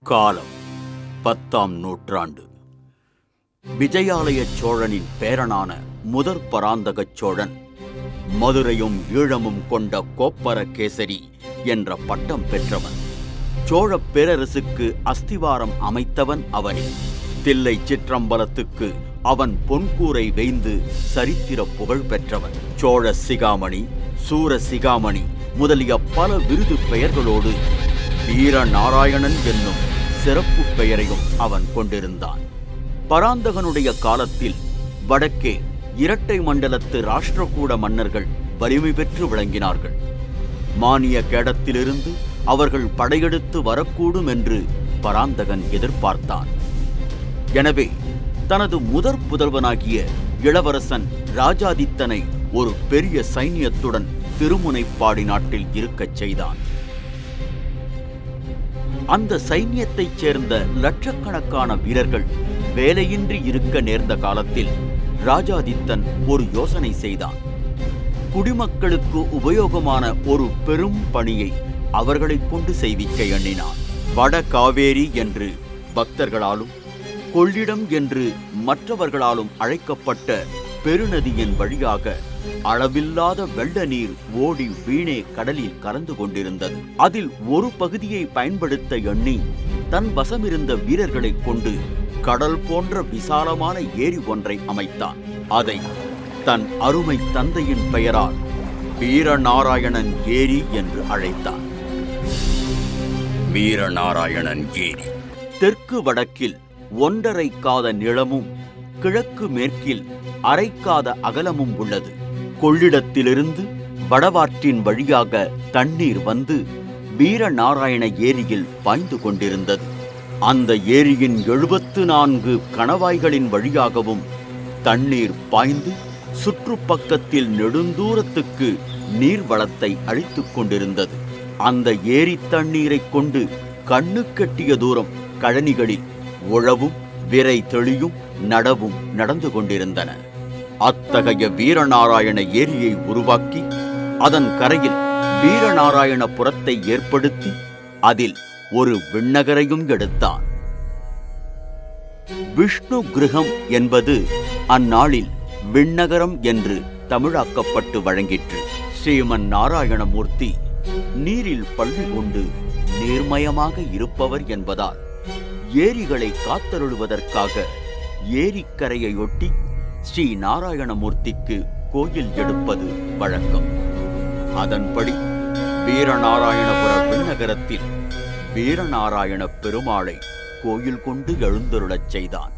காலம் 10ஆம் நூற்றாண்டு. விஜயாலய சோழனின் பேரனான முதற் பராந்தகச் சோழன் மதுரையும் ஈழமும் கொண்ட கோப்பரகேசரி என்ற பட்டம் பெற்றவன். சோழப் பேரரசுக்கு அஸ்திவாரம் அமைத்தவன் அவனே. தில்லை சிற்றம்பலத்துக்கு அவன் பொன்கூரை வேய்ந்து சரித்திர புகழ் பெற்றவன். சோழ சிகாமணி, சூர சிகாமணி முதலிய பல விருது பெயர்களோடு வீர நாராயணன் என்னும் சிறப்பு பெயரையும் அவன் கொண்டிருந்தான். பராந்தகனுடைய காலத்தில் வடக்கே இரட்டை மண்டலத்து ராஷ்டிரகூட மன்னர்கள் வலிமை பெற்று விளங்கினார்கள். மானிய கேடத்திலிருந்து அவர்கள் படையெடுத்து வரக்கூடும் என்று பராந்தகன் எதிர்பார்த்தான். எனவே தனது முதற் புதல்வனாகிய இளவரசன் ராஜாதித்தனை ஒரு பெரிய சைன்யத்துடன் திருமுனைப்பாடி நாட்டில் இருக்கச் செய்தான். அந்த சைன்யத்தைச் சேர்ந்த லட்சக்கணக்கான வீரர்கள் வேலையின்றி இருக்க நேர்ந்த காலத்தில் ராஜாதித்தன் ஒரு யோசனை செய்தான். குடிமக்களுக்கு உபயோகமான ஒரு பெரும் பணியை அவர்களை கொண்டு செய்விக்க எண்ணினான். வட காவேரி என்று பக்தர்களாலும் கொள்ளிடம் என்று மற்றவர்களாலும் அழைக்கப்பட்ட பெருநதியின் வழியாக அளவில்லாத வெள்ள நீர் ஓடி வீணே கடலில் கலந்து கொண்டிருந்தது. அதில் ஒரு பகுதியை பயன்படுத்த எண்ணி தன் வசமிருந்த வீரர்களை கொண்டு கடல் போன்ற விசாலமான ஏரி ஒன்றை அமைத்தான். அதை தன் அருமை தந்தையின் பெயரால் வீரநாராயணன் ஏரி என்று அழைத்தான். வீரநாராயணன் ஏரி தெற்கு வடக்கில் 1.5 காத நீளமும் கிழக்கு மேற்கில் 1/2 காத அகலமும் உள்ளது. கொள்ளிடத்திலிருந்து வடவாற்றின் வழியாக தண்ணீர் வந்து வீரநாராயண ஏரியில் பாய்ந்து கொண்டிருந்தது. அந்த ஏரியின் 74 கணவாய்களின் வழியாகவும் தண்ணீர் பாய்ந்து சுற்றுப்பக்கத்தில் நெடுந்தூரத்துக்கு நீர்வளத்தை அளித்துக் கொண்டிருந்தது. அந்த ஏரி தண்ணீரை கொண்டு கண்ணுக்கெட்டிய தூரம் கழனிகளில் உழவும் விரை தெளியும் நடவும் நடந்து கொண்டிருந்தன. அத்தகைய வீரநாராயண ஏரியை உருவாக்கி அதன் கரையில் வீரநாராயணபுரத்தை ஏற்படுத்தி அதில் ஒரு விண்ணகரையும் எடுத்தான். விஷ்ணு கிருகம் என்பது அந்நாளில் விண்ணகரம் என்று தமிழாக்கப்பட்டு வழங்கிற்று. ஸ்ரீமன் நாராயணமூர்த்தி நீரில் பள்ளி கொண்டு நேர்மயமாக இருப்பவர் என்பதால் ஏரிகளை காத்தருளுவதற்காக ஏரிக்கரையொட்டி ஸ்ரீ நாராயணமூர்த்திக்கு கோயில் எடுப்பது வழக்கம். அதன்படி வீரநாராயணபுர விண்ணகரத்தில் வீரநாராயண பெருமாளை கோயில் கொண்டு எழுந்தருளச் செய்தான்.